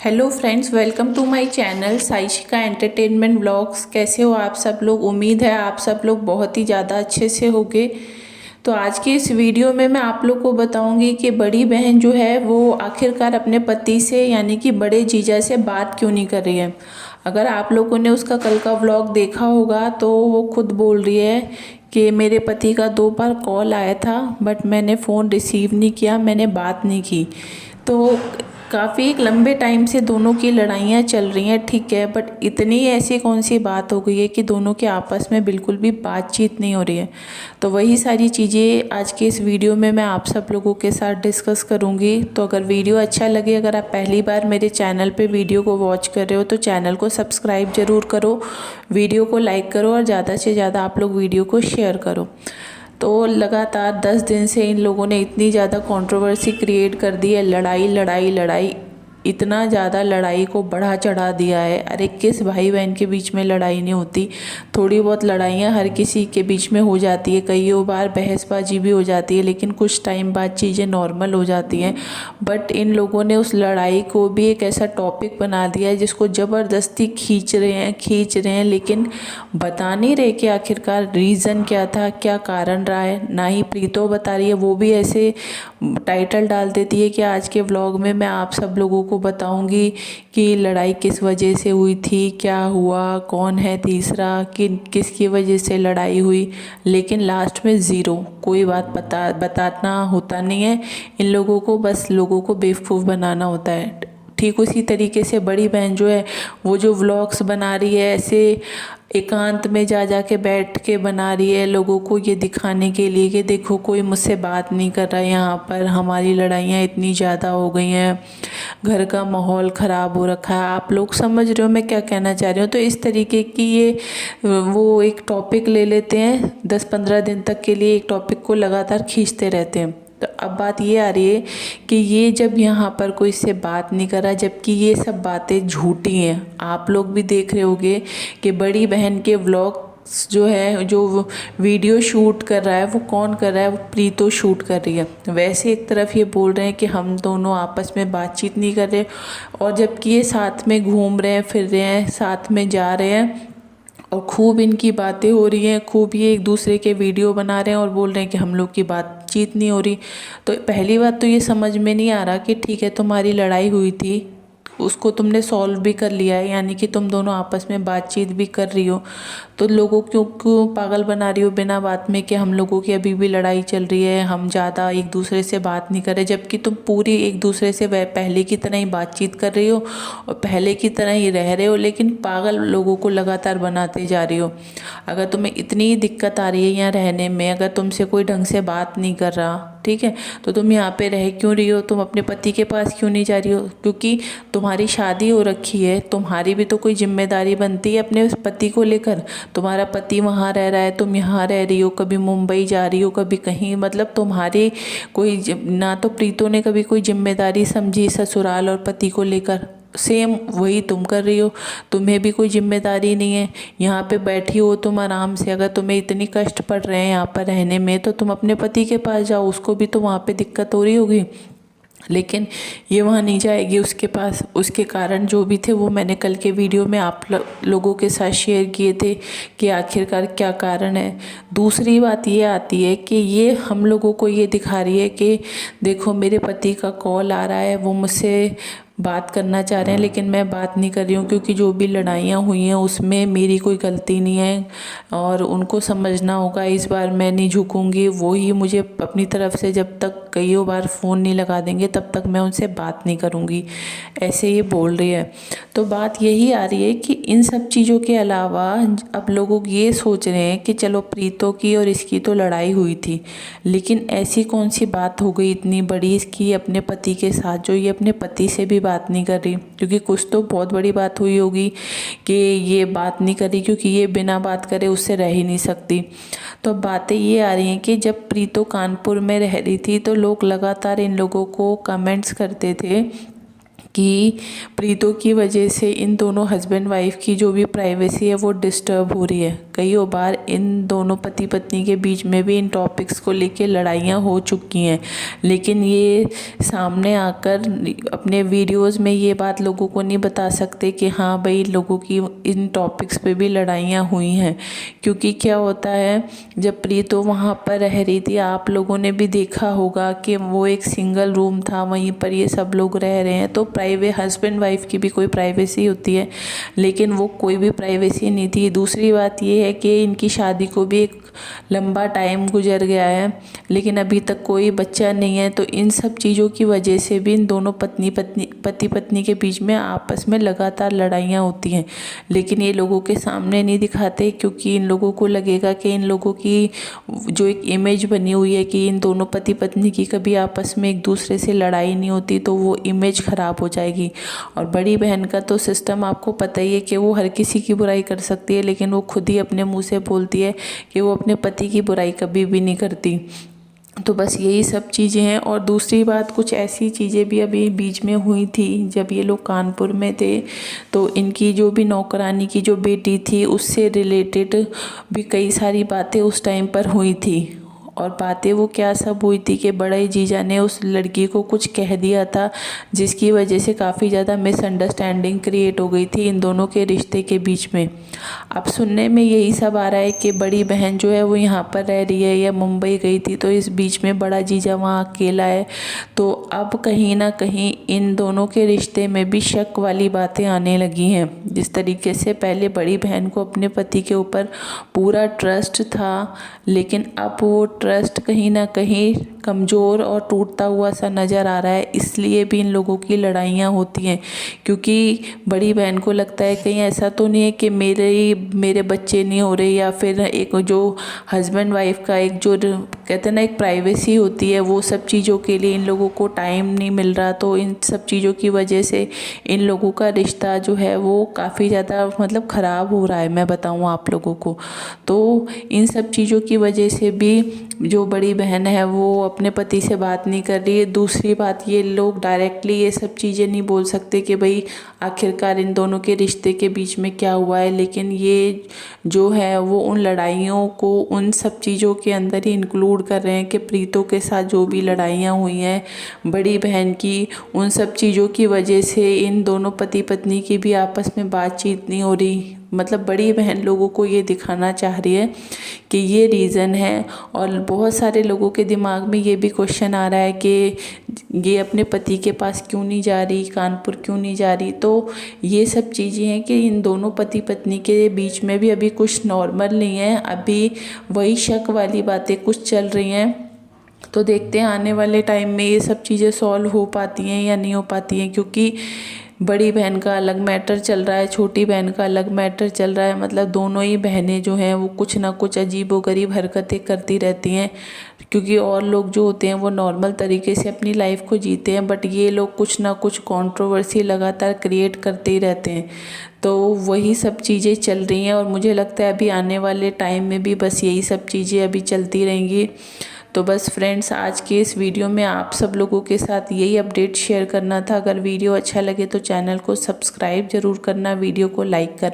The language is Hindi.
Hello friends, welcome to my channel Saishika entertainment vlogs. कैसे हो आप सब लोग? उम्मीद है आप सब लोग बहुत ही ज़्यादा अच्छे से होंगे। तो आज की इस वीडियो में मैं आप लोग को बताऊंगी कि बड़ी बहन जो है वो आखिरकार अपने पति से यानी कि बड़े जीजा से बात क्यों नहीं कर रही है। अगर आप लोगों ने उसका कल का व्लॉग देखा होगा तो वो खुद बोल रही है कि मेरे पति का 2 बार कॉल आया था बट मैंने फ़ोन रिसीव नहीं किया, मैंने बात नहीं की। तो काफ़ी एक लंबे टाइम से दोनों की लड़ाइयाँ चल रही हैं, ठीक है, बट इतनी ऐसी कौन सी बात हो गई है कि दोनों के आपस में बिल्कुल भी बातचीत नहीं हो रही है। तो वही सारी चीज़ें आज के इस वीडियो में मैं आप सब लोगों के साथ डिस्कस करूँगी। तो अगर वीडियो अच्छा लगे, अगर आप पहली बार मेरे चैनल पे वीडियो को वॉच कर रहे हो तो चैनल को सब्सक्राइब ज़रूर करो, वीडियो को लाइक करो और ज़्यादा से ज़्यादा आप लोग वीडियो को शेयर करो। तो लगातार 10 दिन से इन लोगों ने इतनी ज़्यादा कंट्रोवर्सी क्रिएट कर दी है, लड़ाई लड़ाई लड़ाई, इतना ज़्यादा लड़ाई को बढ़ा चढ़ा दिया है। अरे किस भाई बहन के बीच में लड़ाई नहीं होती? थोड़ी बहुत लड़ाइयाँ हर किसी के बीच में हो जाती है, कई बार बहसबाजी भी हो जाती है, लेकिन कुछ टाइम बाद चीज़ें नॉर्मल हो जाती हैं। बट इन लोगों ने उस लड़ाई को भी एक ऐसा टॉपिक बना दिया है जिसको ज़बरदस्ती खींच रहे हैं, लेकिन बता नहीं रहे कि आखिरकार रीज़न क्या था, क्या कारण रहा है। ना ही प्रीतो बता रही है, वो भी ऐसे टाइटल डाल देती है कि आज के व्लॉग में मैं आप सब लोगों को बताऊंगी कि लड़ाई किस वजह से हुई थी, क्या हुआ, कौन है तीसरा, किसकी वजह से लड़ाई हुई। लेकिन लास्ट में ज़ीरो, कोई बात बताना होता नहीं है इन लोगों को, बस लोगों को बेवकूफ़ बनाना होता है। ठीक उसी तरीके से बड़ी बहन जो है वो जो व्लॉग्स बना रही है, ऐसे एकांत में जा के बैठ के बना रही है लोगों को ये दिखाने के लिए कि देखो कोई मुझसे बात नहीं कर रहा है, यहाँ पर हमारी लड़ाइयाँ इतनी ज़्यादा हो गई हैं, घर का माहौल ख़राब हो रखा है। आप लोग समझ रहे हो मैं क्या कहना चाह रही हूँ? तो इस तरीके की ये वो एक टॉपिक ले लेते हैं, 10-15 दिन तक के लिए एक टॉपिक को लगातार खींचते रहते हैं। तो अब बात ये आ रही है कि ये जब यहाँ पर कोई इससे बात नहीं कर रहा, जबकि ये सब बातें झूठी हैं। आप लोग भी देख रहे होंगे कि बड़ी बहन के व्लॉग जो है, जो वीडियो शूट कर रहा है वो कौन कर रहा है? वो प्रीतो शूट कर रही है। वैसे एक तरफ ये बोल रहे हैं कि हम दोनों आपस में बातचीत नहीं कर रहे, और जबकि ये साथ में घूम रहे हैं, फिर रहे हैं, साथ में जा रहे हैं और खूब इनकी बातें हो रही हैं, खूब ये एक दूसरे के वीडियो बना रहे हैं और बोल रहे हैं कि हम लोग की बातचीत नहीं हो रही। तो पहली बात तो ये समझ में नहीं आ रहा कि ठीक है, तुम्हारी लड़ाई हुई थी, उसको तुमने सॉल्व भी कर लिया है, यानी कि तुम दोनों आपस में बातचीत भी कर रही हो, तो लोगों क्यों क्यों पागल बना रही हो बिना बात में कि हम लोगों की अभी भी लड़ाई चल रही है, हम ज़्यादा एक दूसरे से बात नहीं कर रहे, जबकि तुम पूरी एक दूसरे से पहले की तरह ही बातचीत कर रही हो और पहले की तरह ही रह रहे हो, लेकिन पागल लोगों को लगातार बनाते जा रही हो। अगर तुम्हें इतनी दिक्कत आ रही है यहाँ रहने में, अगर तुमसे कोई ढंग से बात नहीं कर रहा, ठीक है, तो तुम यहाँ पे रह क्यों रही हो? तुम अपने पति के पास क्यों नहीं जा रही हो? क्योंकि तुम्हारी शादी हो रखी है, तुम्हारी भी तो कोई जिम्मेदारी बनती है अपने उस पति को लेकर। तुम्हारा पति वहाँ रह रहा है, तुम यहाँ रह रही हो, कभी मुंबई जा रही हो, कभी कहीं, मतलब तुम्हारी कोई ना तो प्रीतो ने कभी कोई जिम्मेदारी समझी ससुराल और पति को लेकर, सेम वही तुम कर रही हो। तुम्हें भी कोई जिम्मेदारी नहीं है, यहाँ पे बैठी हो तुम आराम से। अगर तुम्हें इतनी कष्ट पड़ रहे हैं यहाँ पर रहने में तो तुम अपने पति के पास जाओ, उसको भी तो वहाँ पे दिक्कत हो रही होगी, लेकिन ये वहाँ नहीं जाएगी उसके पास। उसके कारण जो भी थे वो मैंने कल के वीडियो में आप लोगों के साथ शेयर किए थे कि आखिरकार क्या कारण है। दूसरी बात ये आती है कि ये हम लोगों को ये दिखा रही है कि देखो मेरे पति का कॉल आ रहा है, वो मुझसे बात करना चाह रहे हैं, लेकिन मैं बात नहीं कर रही हूँ क्योंकि जो भी लड़ाइयाँ हुई हैं उसमें मेरी कोई गलती नहीं है और उनको समझना होगा। इस बार मैं नहीं झुकूंगी, वो ही मुझे अपनी तरफ से जब तक कई बार फ़ोन नहीं लगा देंगे तब तक मैं उनसे बात नहीं करूँगी, ऐसे ये बोल रही है। तो बात यही आ रही है कि इन सब चीज़ों के अलावा अब लोग ये सोच रहे हैं कि चलो प्रीतो की और इसकी तो लड़ाई हुई थी, लेकिन ऐसी कौन सी बात हो गई इतनी बड़ी इसकी अपने पति के साथ जो ये अपने पति से भी बात नहीं कर रही? क्योंकि कुछ तो बहुत बड़ी बात हुई होगी कि ये बात नहीं कर रही, क्योंकि ये बिना बात करे उससे रह ही नहीं सकती। तो बातें ये आ रही हैं कि जब प्रीतो कानपुर में रह रही थी तो लोग लगातार इन लोगों को कमेंट्स करते थे कि प्रीतो की वजह से इन दोनों हस्बैंड वाइफ की जो भी प्राइवेसी है वो डिस्टर्ब हो रही है। कई बार इन दोनों पति पत्नी के बीच में भी इन टॉपिक्स को लेके लड़ाइयाँ हो चुकी हैं, लेकिन ये सामने आकर अपने वीडियोस में ये बात लोगों को नहीं बता सकते कि हाँ भाई लोगों की इन टॉपिक्स पे भी लड़ाइयाँ हुई हैं। क्योंकि क्या होता है, जब प्रीतो वहाँ पर रह रही थी, आप लोगों ने भी देखा होगा कि वो एक सिंगल रूम था, वहीं पर ये सब लोग रह रहे हैं। तो प्राइवेट हस्बैंड वाइफ की भी कोई प्राइवेसी होती है, लेकिन वो कोई भी प्राइवेसी नहीं थी। दूसरी बात ये है कि इनकी शादी को भी एक लंबा टाइम गुजर गया है, लेकिन अभी तक कोई बच्चा नहीं है। तो इन सब चीज़ों की वजह से भी इन दोनों पति पत्नी के बीच में आपस में लगातार लड़ाइयाँ होती हैं, लेकिन ये लोगों के सामने नहीं दिखाते, क्योंकि इन लोगों को लगेगा कि इन लोगों की जो एक इमेज बनी हुई है कि इन दोनों पति पत्नी की कभी आपस में एक दूसरे से लड़ाई नहीं होती, तो वो इमेज ख़राब हो जाएगी। और बड़ी बहन का तो सिस्टम आपको पता ही है कि वो हर किसी की बुराई कर सकती है, लेकिन वो खुद ही अपने मुंह से बोलती है कि वो अपने पति की बुराई कभी भी नहीं करती। तो बस यही सब चीज़ें हैं। और दूसरी बात, कुछ ऐसी चीज़ें भी अभी बीच में हुई थी जब ये लोग कानपुर में थे, तो इनकी जो भी नौकरानी की जो बेटी थी उससे रिलेटेड भी कई सारी बातें उस टाइम पर हुई थी। और बातें वो क्या सब हुई थी कि बड़े जीजा ने उस लड़की को कुछ कह दिया था, जिसकी वजह से काफ़ी ज़्यादा मिसअंडरस्टैंडिंग क्रिएट हो गई थी इन दोनों के रिश्ते के बीच में। अब सुनने में यही सब आ रहा है कि बड़ी बहन जो है वो यहाँ पर रह रही है या मुंबई गई थी, तो इस बीच में बड़ा जीजा वहाँ अकेला है। तो अब कहीं ना कहीं इन दोनों के रिश्ते में भी शक वाली बातें आने लगी हैं। जिस तरीके से पहले बड़ी बहन को अपने पति के ऊपर पूरा ट्रस्ट था, लेकिन अब वो ट्रस्ट कहीं ना कहीं कमज़ोर और टूटता हुआ सा नज़र आ रहा है। इसलिए भी इन लोगों की लड़ाइयाँ होती हैं, क्योंकि बड़ी बहन को लगता है कहीं ऐसा तो नहीं है कि मेरे बच्चे नहीं हो रहे, या फिर एक जो हस्बैंड वाइफ का एक जो कहते हैं ना एक प्राइवेसी होती है, वो सब चीज़ों के लिए इन लोगों को टाइम नहीं मिल रहा। तो इन सब चीज़ों की वजह से इन लोगों का रिश्ता जो है वो काफ़ी ज़्यादा मतलब ख़राब हो रहा है, मैं बताऊँ आप लोगों को। तो इन सब चीज़ों की वजह से भी जो बड़ी बहन है वो अपने पति से बात नहीं कर रही है। दूसरी बात, ये लोग डायरेक्टली ये सब चीज़ें नहीं बोल सकते कि भाई आखिरकार इन दोनों के रिश्ते के बीच में क्या हुआ है, लेकिन ये जो है वो उन लड़ाइयों को उन सब चीज़ों के अंदर ही इंक्लूड कर रहे हैं कि प्रीतो के साथ जो भी लड़ाइयाँ हुई हैं बड़ी बहन की, उन सब चीज़ों की वजह से इन दोनों पति पत्नी की भी आपस में बातचीत नहीं हो रही। मतलब बड़ी बहन लोगों को ये दिखाना चाह रही है कि ये रीज़न है। और बहुत सारे लोगों के दिमाग में ये भी क्वेश्चन आ रहा है कि ये अपने पति के पास क्यों नहीं जा रही, कानपुर क्यों नहीं जा रही। तो ये सब चीज़ें हैं कि इन दोनों पति पत्नी के बीच में भी अभी कुछ नॉर्मल नहीं है, अभी वही शक वाली बातें कुछ चल रही हैं। तो देखते हैं आने वाले टाइम में ये सब चीज़ें सॉल्व हो पाती हैं या नहीं हो पाती हैं, क्योंकि बड़ी बहन का अलग मैटर चल रहा है, छोटी बहन का अलग मैटर चल रहा है। मतलब दोनों ही बहनें जो हैं वो कुछ ना कुछ अजीबोगरीब हरकतें करती रहती हैं, क्योंकि और लोग जो होते हैं वो नॉर्मल तरीके से अपनी लाइफ को जीते हैं, बट ये लोग कुछ ना कुछ कंट्रोवर्सी लगातार क्रिएट करते ही रहते हैं। तो वही सब चीज़ें चल रही हैं, और मुझे लगता है अभी आने वाले टाइम में भी बस यही सब चीज़ें अभी चलती रहेंगी। तो बस फ्रेंड्स, आज के इस वीडियो में आप सब लोगों के साथ यही अपडेट शेयर करना था। अगर वीडियो अच्छा लगे तो चैनल को सब्सक्राइब ज़रूर करना, वीडियो को लाइक करना।